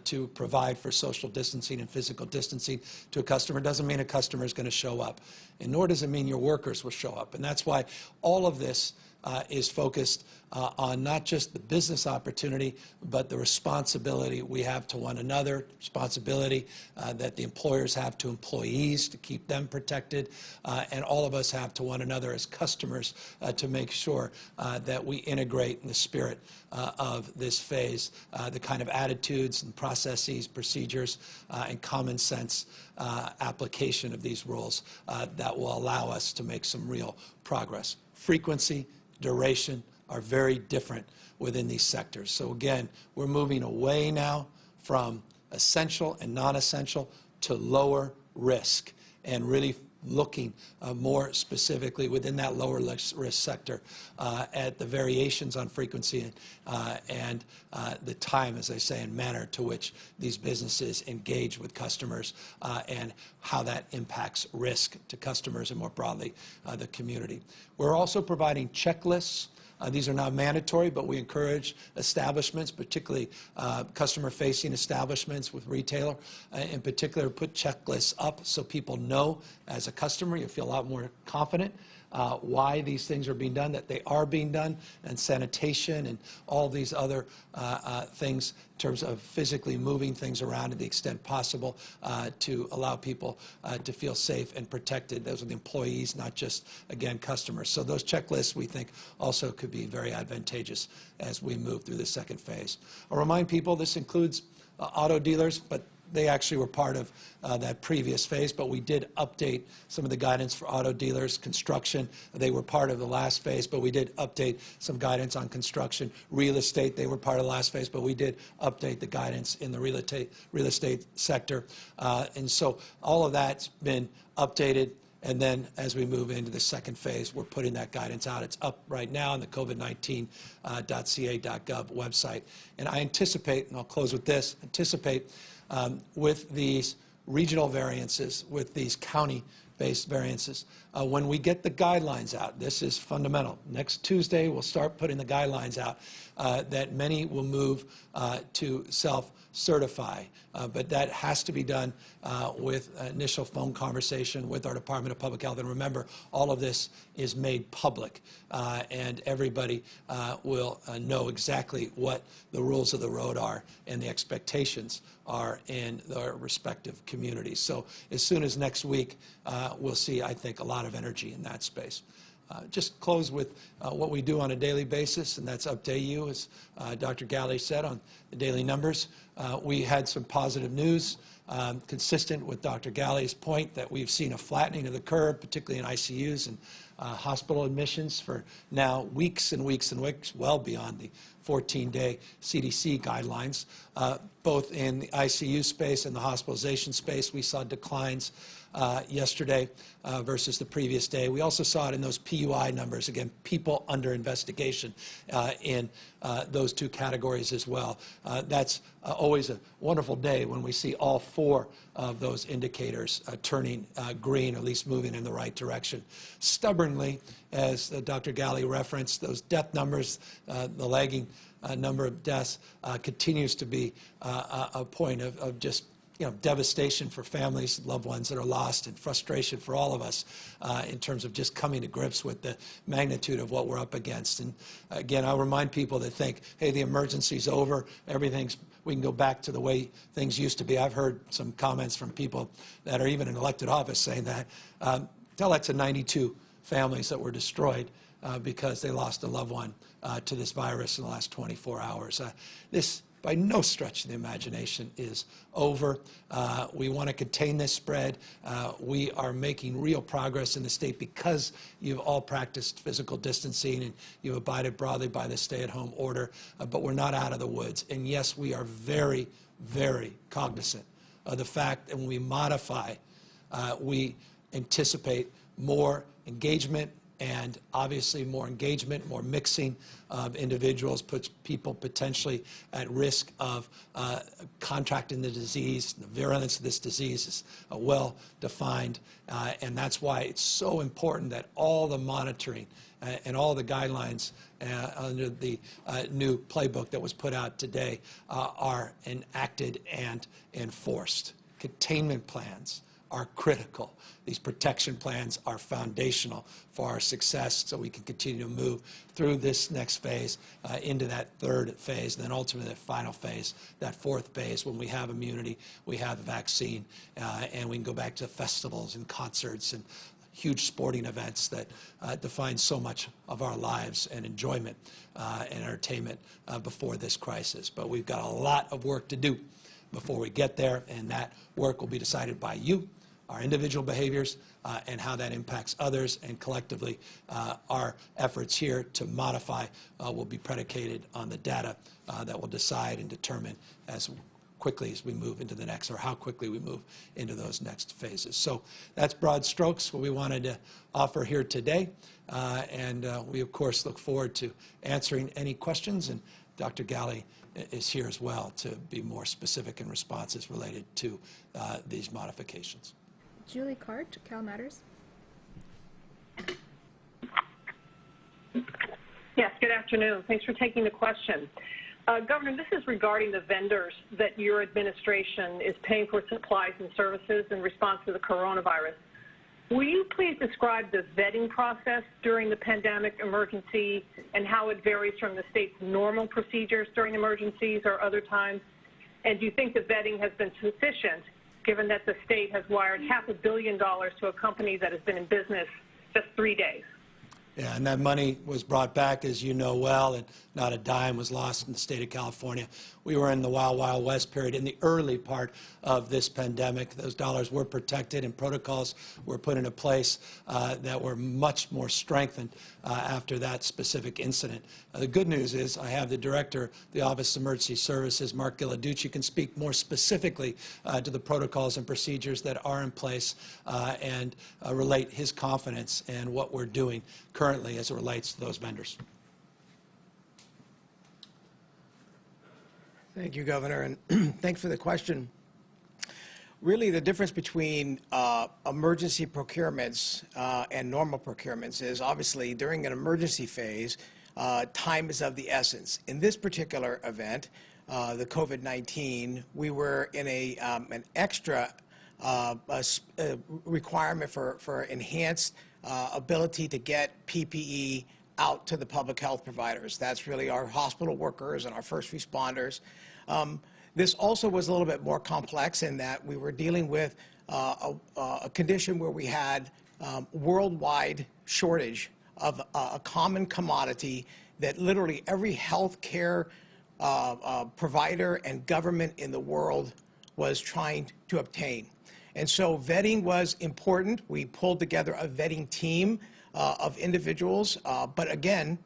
to provide for social distancing and physical distancing to a customer doesn't mean a customer is going to show up. And nor does it mean your workers will show up. And that's why all of this is focused on not just the business opportunity, but the responsibility we have to one another, responsibility that the employers have to employees to keep them protected, and all of us have to one another as customers to make sure that we integrate in the spirit of this phase the kind of attitudes and processes, procedures, and common sense application of these rules that will allow us to make some real progress. Frequency, duration are very different within these sectors. So again, we're moving away now from essential and non-essential to lower risk and really looking more specifically within that lower risk sector at the variations on frequency and the time, as I say, and manner to which these businesses engage with customers and how that impacts risk to customers and more broadly the community. We're also providing checklists. These are not mandatory, but we encourage establishments, particularly customer-facing establishments with retailer, in particular, put checklists up so people know as a customer, you feel a lot more confident why these things are being done, that they are being done, and sanitation and all these other things in terms of physically moving things around to the extent possible to allow people to feel safe and protected. Those are the employees, not just, again, customers. So those checklists, we think, also could be very advantageous as we move through the second phase. I'll remind people this includes auto dealers, but they actually were part of that previous phase, but we did update some of the guidance for auto dealers, construction. They were part of the last phase, but we did update some guidance on construction. Real estate, they were part of the last phase, but we did update the guidance in the real estate sector. And so all of that's been updated. And then as we move into the second phase, we're putting that guidance out. It's up right now on the COVID-19.ca.gov website. And I anticipate, and I'll close with this, with these regional variances, with these county based variances. When we get the guidelines out, this is fundamental. Next Tuesday, we'll start putting the guidelines out that many will move to self-certify. But that has to be done with initial phone conversation with our Department of Public Health. And remember, all of this is made public, and everybody will know exactly what the rules of the road are and the expectations are in their respective communities. So as soon as next week, we'll see, I think, a lot of energy in that space. Just close with what we do on a daily basis, and that's update you, as Dr. Galley said, on the daily numbers. We had some positive news, consistent with Dr. Galley's point that we've seen a flattening of the curve, particularly in ICUs and hospital admissions for now weeks and weeks and weeks, well beyond the 14-day CDC guidelines. Both in the ICU space and the hospitalization space, we saw declines yesterday versus the previous day. We also saw it in those PUI numbers, again, people under investigation in those two categories as well. That's always a wonderful day when we see all four of those indicators turning green, or at least moving in the right direction. Stubbornly, as Dr. Galley referenced, those death numbers, the lagging number of deaths continues to be a point of just devastation for families, loved ones that are lost, and frustration for all of us in terms of just coming to grips with the magnitude of what we're up against. And again, I'll remind people that think, hey, the emergency's over, we can go back to the way things used to be. I've heard some comments from people that are even in elected office saying that. Tell that to 92 families that were destroyed because they lost a loved one to this virus in the last 24 hours. This, by no stretch of the imagination, is over. We want to contain this spread. We are making real progress in the state because you've all practiced physical distancing and you've abided broadly by the stay-at-home order, but we're not out of the woods. And yes, we are very, very cognizant of the fact that when we modify, we anticipate more engagement, and obviously more engagement, more mixing of individuals puts people potentially at risk of contracting the disease. The virulence of this disease is well defined, and that's why it's so important that all the monitoring and all the guidelines under the new playbook that was put out today are enacted and enforced. Containment plans are critical. These protection plans are foundational for our success, so we can continue to move through this next phase into that third phase, and then ultimately that final phase, that fourth phase, when we have immunity, we have the vaccine, and we can go back to festivals and concerts and huge sporting events that define so much of our lives and enjoyment and entertainment before this crisis. But we've got a lot of work to do before we get there, and that work will be decided by you, our individual behaviors, and how that impacts others, and collectively our efforts here to modify will be predicated on the data that will decide and determine as quickly as we move into the next, or how quickly we move into those next phases. So that's broad strokes what we wanted to offer here today, and we of course look forward to answering any questions, and Dr. Galley is here as well to be more specific in responses related to these modifications. Julie Cart, Cal Matters. Yes, good afternoon. Thanks for taking the question. Governor, this is regarding the vendors that your administration is paying for supplies and services in response to the coronavirus. Will you please describe the vetting process during the pandemic emergency and how it varies from the state's normal procedures during emergencies or other times? And do you think the vetting has been sufficient, given that the state has wired $500 million to a company that has been in business just 3 days? Yeah, and that money was brought back, as you know well, and not a dime was lost in the state of California. We were in the Wild Wild West period in the early part of this pandemic. Those dollars were protected, and protocols were put into place that were much more strengthened after that specific incident. The good news is I have the director of the Office of Emergency Services, Mark Gilladucci, can speak more specifically to the protocols and procedures that are in place and relate his confidence in what we're doing currently as it relates to those vendors. Thank you, Governor, and thanks for the question. really the difference between emergency procurements and normal procurements is obviously during an emergency phase, time is of the essence. In this particular event, the COVID-19, we were in an extra requirement for enhanced ability to get PPE out to the public health providers. That's really our hospital workers and our first responders. This also was a little bit more complex in that we were dealing with a condition where we had worldwide shortage of a common commodity that literally every health care provider and government in the world was trying to obtain. And so vetting was important. We pulled together a vetting team of individuals, but again,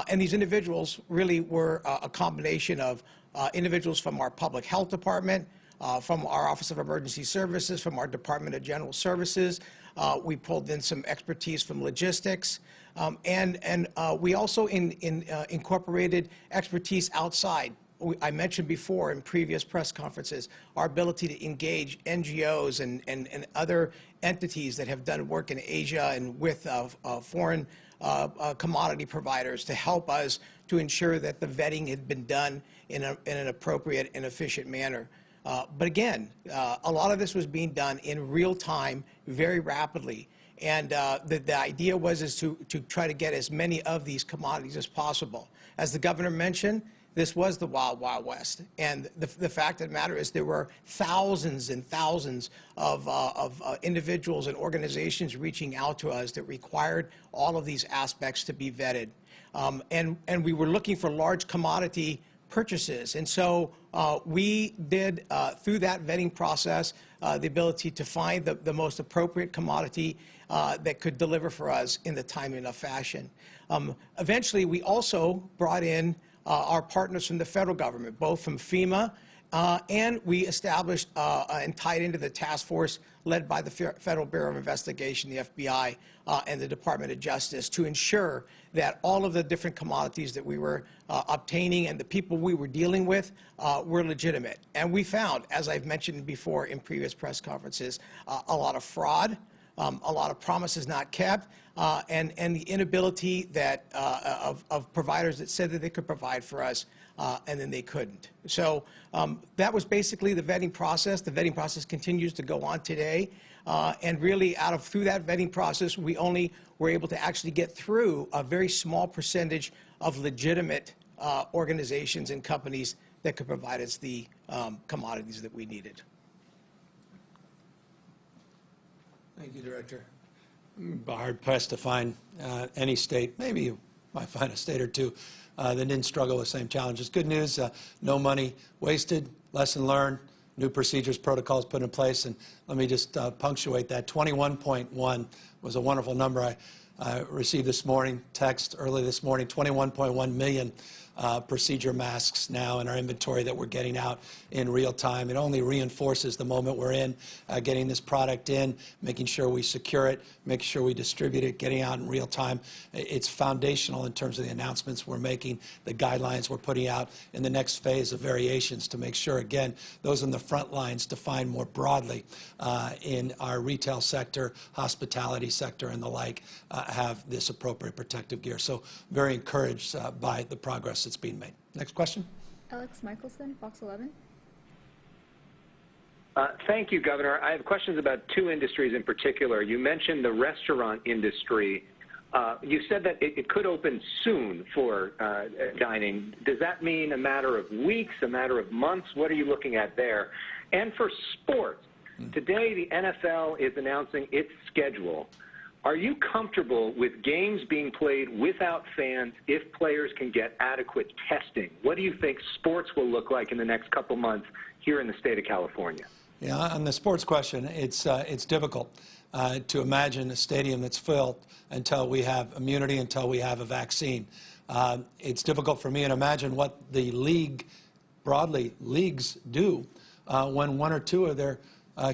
and these individuals really were a combination of individuals from our public health department, from our Office of Emergency Services, from our Department of General Services. We pulled in some expertise from logistics, and we also incorporated expertise outside. I mentioned before in previous press conferences our ability to engage NGOs and other entities that have done work in Asia and with foreign commodity providers to help us to ensure that the vetting had been done in an appropriate and efficient manner. But again, a lot of this was being done in real time, very rapidly. And the idea was to try to get as many of these commodities as possible. As the governor mentioned, this was the Wild Wild West. And the fact of the matter is there were thousands and thousands of individuals and organizations reaching out to us that required all of these aspects to be vetted. And we were looking for large commodity purchases. And so we did, through that vetting process, the ability to find the most appropriate commodity that could deliver for us in the timely enough fashion. Eventually, we also brought in our partners from the federal government, both from FEMA, and we established and tied into the task force led by the Federal Bureau of Investigation, the FBI, and the Department of Justice to ensure that all of the different commodities that we were obtaining and the people we were dealing with were legitimate. And we found, as I've mentioned before in previous press conferences, a lot of fraud, a lot of promises not kept, and the inability that of providers that said that they could provide for us, and then they couldn't. So that was basically the vetting process. The vetting process continues to go on today, and really through that vetting process, we only were able to actually get through a very small percentage of legitimate organizations and companies that could provide us the commodities that we needed. Thank you, Director. I'm hard-pressed to find any state, maybe you might find a state or two, that didn't struggle with the same challenges. Good news, no money wasted, lesson learned, new procedures, protocols put in place. And let me just punctuate that. 21.1 was a wonderful number I received this morning, text early this morning, 21.1 million procedure masks now in our inventory that we're getting out in real time. It only reinforces the moment we're in, getting this product in, making sure we secure it, making sure we distribute it, getting out in real time. It's foundational in terms of the announcements we're making, the guidelines we're putting out in the next phase of variations to make sure, again, those in the front lines defined more broadly in our retail sector, hospitality sector, and the like, have this appropriate protective gear. So very encouraged by the progress that's being made. Next question. Alex Michelson, Fox 11. Thank you, Governor. I have questions about two industries in particular. You mentioned the restaurant industry. You said that it could open soon for dining. Does that mean a matter of weeks, a matter of months? What are you looking at there? And for sports, today the NFL is announcing its schedule. Are you comfortable with games being played without fans if players can get adequate testing? What do you think sports will look like in the next couple months here in the state of California? Yeah, on the sports question, it's difficult to imagine a stadium that's filled until we have immunity, until we have a vaccine. It's difficult for me to imagine what the league, broadly, leagues do when one or two of their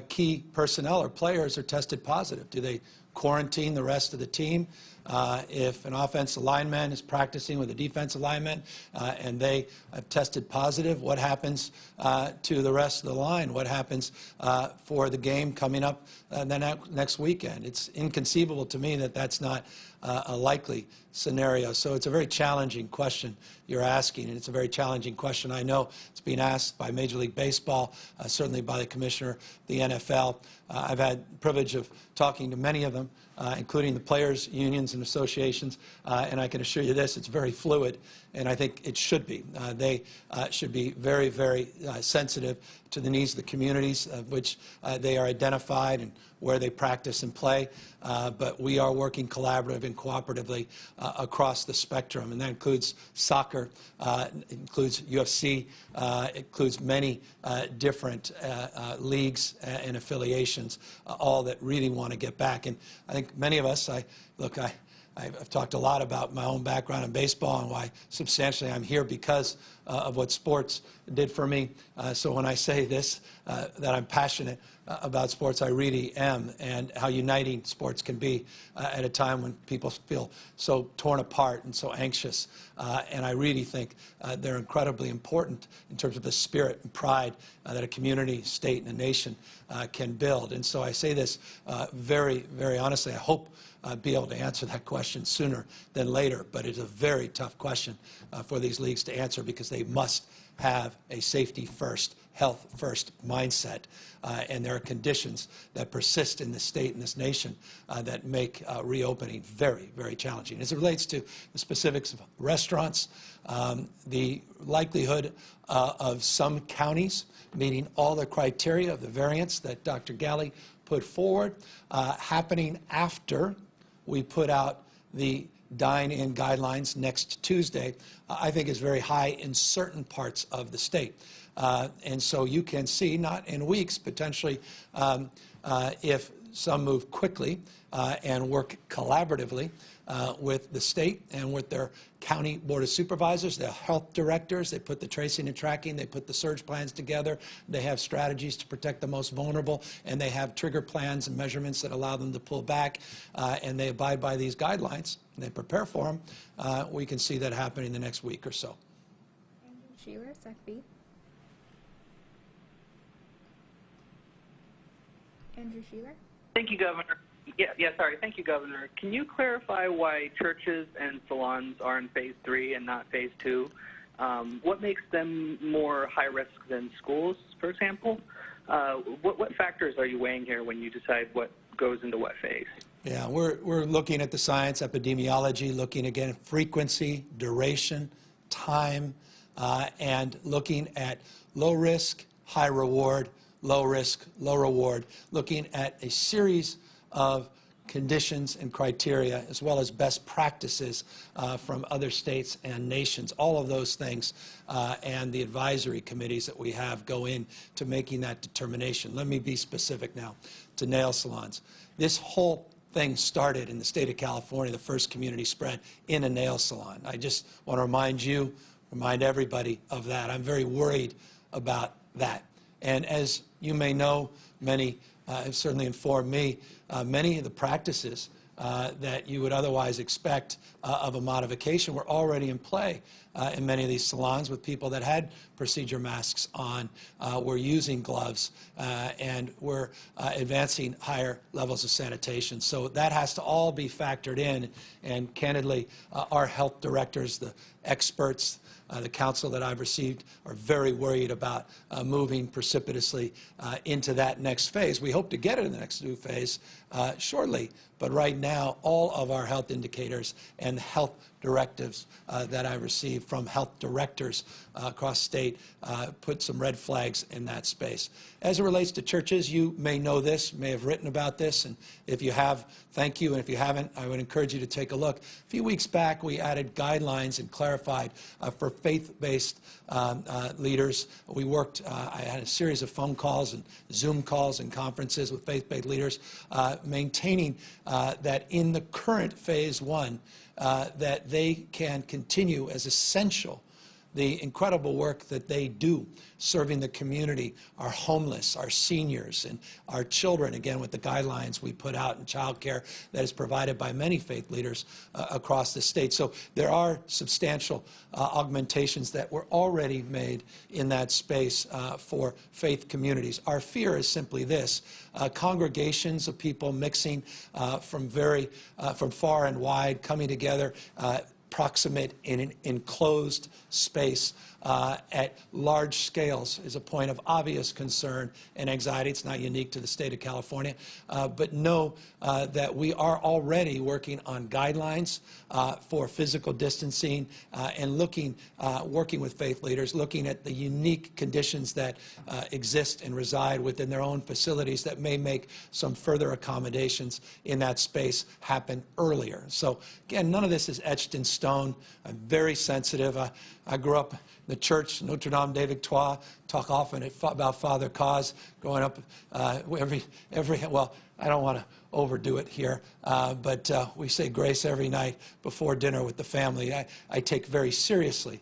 key personnel or players are tested positive. Do they quarantine the rest of the team. If an offensive lineman is practicing with a defensive lineman and they have tested positive, what happens to the rest of the line? What happens for the game coming up the next weekend? It's inconceivable to me that that's not a likely scenario. So it's a very challenging question you're asking, and it's a very challenging question. I know it's being asked by Major League Baseball, certainly by the commissioner of the NFL. I've had the privilege of talking to many of them, including the players' unions and associations, and I can assure you this, it's very fluid, and I think it should be. They should be very, very sensitive to the needs of the communities of which they are identified and where they practice and play, but we are working collaboratively and cooperatively across the spectrum, and that includes soccer, includes UFC, includes many different leagues and affiliations, all that really want to get back. And I think many of us, I've talked a lot about my own background in baseball and why substantially I'm here because of what sports did for me. So when I say this, that I'm passionate about sports, I really am, and how uniting sports can be at a time when people feel so torn apart and so anxious. And I really think they're incredibly important in terms of the spirit and pride that a community, state, and a nation can build. And so I say this very, very honestly. I hope be able to answer that question sooner than later, but it's a very tough question for these leagues to answer because they must have a safety first, health first mindset, and there are conditions that persist in this state and this nation that make reopening very, very challenging. As it relates to the specifics of restaurants, the likelihood of some counties meeting all the criteria of the variants that Dr. Galley put forward happening after we put out the dine-in guidelines next Tuesday, I think is very high in certain parts of the state. And so you can see, not in weeks, potentially, if some move quickly and work collaboratively with the state and with their county board of supervisors, their health directors. They put the tracing and tracking, they put the surge plans together, they have strategies to protect the most vulnerable, and they have trigger plans and measurements that allow them to pull back, and they abide by these guidelines, and they prepare for them. We can see that happening in the next week or so. Andrew Shearer, SecB. Andrew Shearer. Thank you, Governor. Sorry. Thank you, Governor. Can you clarify why churches and salons are in Phase 3 and not Phase 2? What makes them more high risk than schools, for example? What factors are you weighing here when you decide what goes into what phase? Yeah, we're looking at the science, epidemiology, looking again at frequency, duration, time, and looking at low risk, high reward, low risk, low reward, looking at a series of conditions and criteria, as well as best practices from other states and nations. All of those things and the advisory committees that we have go into making that determination. Let me be specific now to nail salons. This whole thing started in the state of California, the first community spread in a nail salon. I just want to remind everybody of that. I'm very worried about that. And as you may know, many have certainly informed me, many of the practices that you would otherwise expect of a modification were already in play in many of these salons with people that had procedure masks on, were using gloves, and were advancing higher levels of sanitation. So that has to all be factored in, and candidly, our health directors, the experts, the counsel that I've received are very worried about moving precipitously into that next phase. We hope to get it in the next new phase shortly, but right now all of our health indicators and health directives that I received from health directors across state put some red flags in that space. As it relates to churches, you may know this, may have written about this, and if you have, thank you, and if you haven't, I would encourage you to take a look. A few weeks back, we added guidelines and clarified for faith-based leaders. We worked, I had a series of phone calls and Zoom calls and conferences with faith-based leaders, maintaining that in the current phase 1, that they can continue as essential the incredible work that they do serving the community, our homeless, our seniors, and our children, again, with the guidelines we put out in child care that is provided by many faith leaders across the state. So there are substantial augmentations that were already made in that space for faith communities. Our fear is simply this: congregations of people mixing from far and wide, coming together, proximate in an enclosed space at large scales is a point of obvious concern and anxiety. It's not unique to the state of California, but know that we are already working on guidelines for physical distancing and working with faith leaders, looking at the unique conditions that exist and reside within their own facilities that may make some further accommodations in that space happen earlier. So again, none of this is etched in stone. I'm very sensitive. I grew up in the church, Notre Dame des Victoires, talk often about Father Cause, growing up well, I don't want to overdo it here, but we say grace every night before dinner with the family. I take very seriously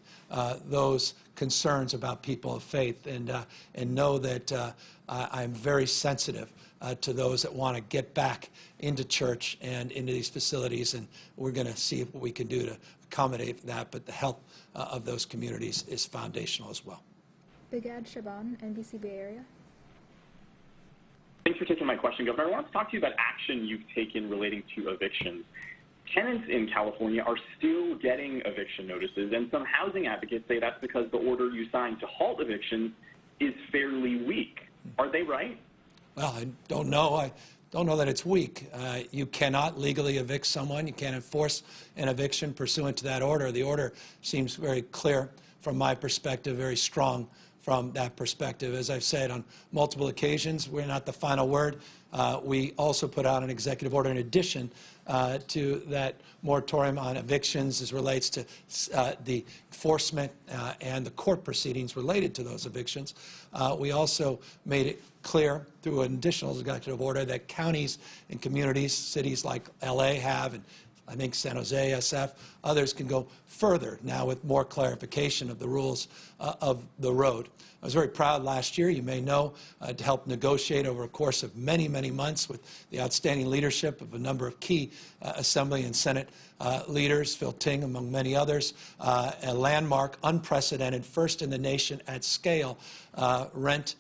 those concerns about people of faith, and know that I'm very sensitive to those that want to get back into church and into these facilities, and we're going to see what we can do to accommodate that, but the health of those communities is foundational as well. Bigad Shaban, NBC Bay Area. Thanks for taking my question, Governor. I want to talk to you about action you've taken relating to evictions. Tenants in California are still getting eviction notices, and some housing advocates say that's because the order you signed to halt evictions is fairly weak. Are they right? Well, I don't know. I don't know that it's weak. You cannot legally evict someone. You can't enforce an eviction pursuant to that order. The order seems very clear from my perspective, very strong from that perspective. As I've said on multiple occasions, we're not the final word. We also put out an executive order in addition to that moratorium on evictions as relates to the enforcement and the court proceedings related to those evictions. We also made it clear through an additional executive order that counties and communities, cities like LA have, and I think San Jose, SF, others can go further now with more clarification of the rules of the road. I was very proud last year, you may know, to help negotiate over a course of many, many months with the outstanding leadership of a number of key Assembly and Senate leaders, Phil Ting among many others, a landmark, unprecedented, first in the nation at scale rent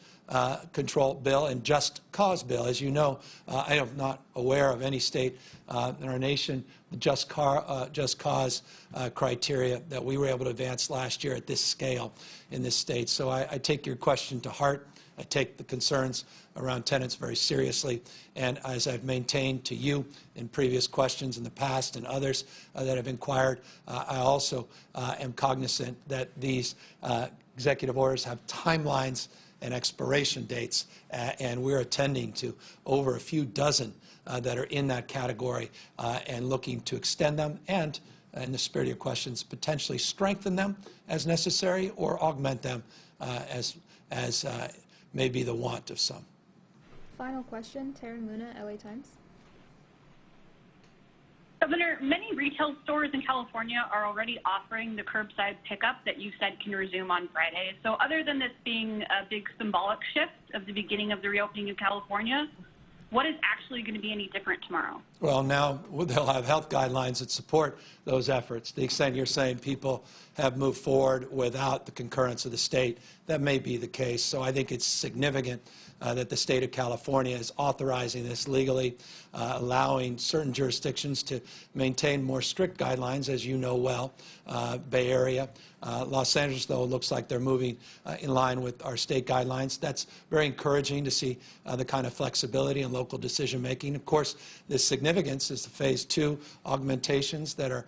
control bill and just cause bill. As you know, I am not aware of any state in our nation, the just cause criteria that we were able to advance last year at this scale in this state. So I take your question to heart. I take the concerns around tenants very seriously. And as I've maintained to you in previous questions in the past and others that have inquired, I also am cognizant that these executive orders have timelines and expiration dates, and we're attending to over a few dozen that are in that category and looking to extend them and, in the spirit of your questions, potentially strengthen them as necessary or augment them as may be the want of some. Final question, Taryn Luna, LA Times. Governor, many retail stores in California are already offering the curbside pickup that you said can resume on Friday. So other than this being a big symbolic shift of the beginning of the reopening of California, what is actually going to be any different tomorrow? Well, now they'll have health guidelines that support those efforts. To the extent you're saying people have moved forward without the concurrence of the state, that may be the case. So I think it's significant that the state of California is authorizing this legally, allowing certain jurisdictions to maintain more strict guidelines, as you know well. Bay Area, Los Angeles, though, looks like they're moving in line with our state guidelines. That's very encouraging to see the kind of flexibility and local decision-making. Of course, the significance is the Phase 2 augmentations that are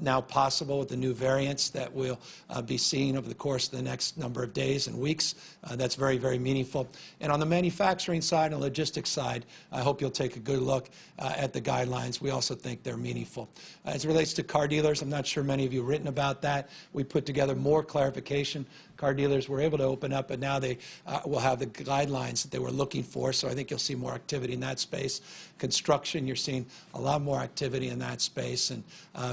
now possible with the new variants that we'll be seeing over the course of the next number of days and weeks. That's very, very meaningful. And on the manufacturing side and logistics side, I hope you'll take a good look at the guidelines. We also think they're meaningful. As it relates to car dealers, I'm not sure many of you have written about that. We put together more clarification car dealers were able to open up, but now they will have the guidelines that they were looking for. So I think you'll see more activity in that space. Construction, you're seeing a lot more activity in that space, and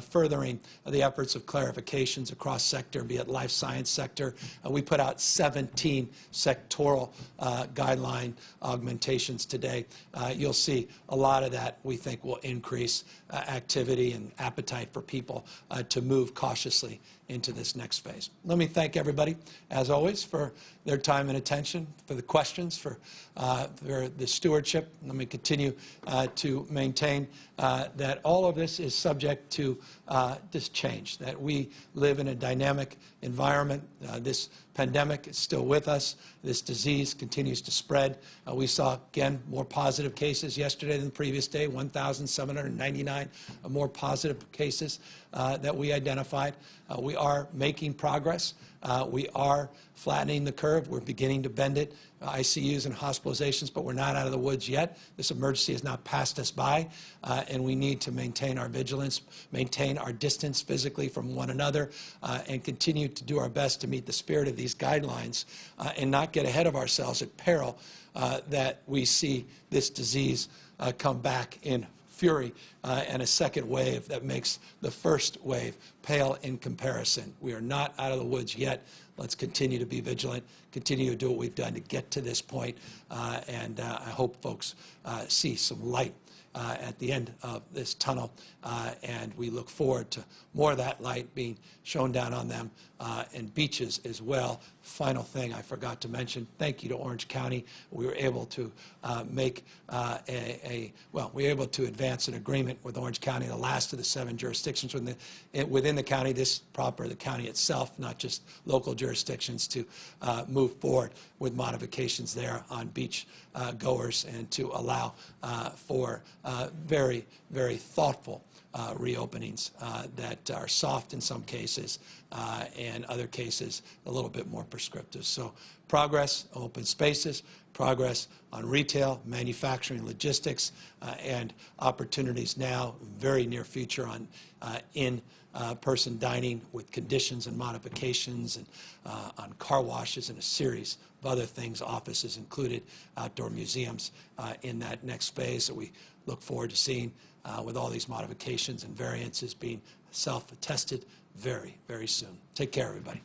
furthering the efforts of clarifications across sector, be it life science sector. We put out 17 sectoral guideline augmentations today. You'll see a lot of that we think will increase activity and appetite for people to move cautiously into this next phase. Let me thank everybody, as always, for their time and attention, for the questions, for the stewardship. Let me continue to maintain that all of this is subject to this change, that we live in a dynamic environment. This pandemic is still with us. This disease continues to spread. We saw, again, more positive cases yesterday than the previous day, 1,799 more positive cases that we identified. We are making progress. We are flattening the curve. We're beginning to bend it. ICUs and hospitalizations, but we're not out of the woods yet. This emergency has not passed us by, and we need to maintain our vigilance, maintain our distance physically from one another, and continue to do our best to meet the spirit of these guidelines and not get ahead of ourselves at peril that we see this disease come back in fury and a second wave that makes the first wave pale in comparison. We are not out of the woods yet. Let's continue to be vigilant, continue to do what we've done to get to this point, and I hope folks see some light at the end of this tunnel, and we look forward to more of that light being shone down on them and beaches as well. Final thing I forgot to mention, thank you to Orange County. We were able to make we were able to advance an agreement with Orange County, the last of the 7 jurisdictions within the county, the county itself, not just local jurisdictions, to move forward with modifications there on beach goers and to allow for very, very thoughtful reopenings that are soft in some cases and other cases a little bit more prescriptive. So progress, open spaces, progress on retail, manufacturing, logistics, and opportunities now, very near future on in-person dining with conditions and modifications, and on car washes and a series of other things, offices included, outdoor museums in that next phase that we look forward to seeing with all these modifications and variances being self-attested very, very soon. Take care, everybody.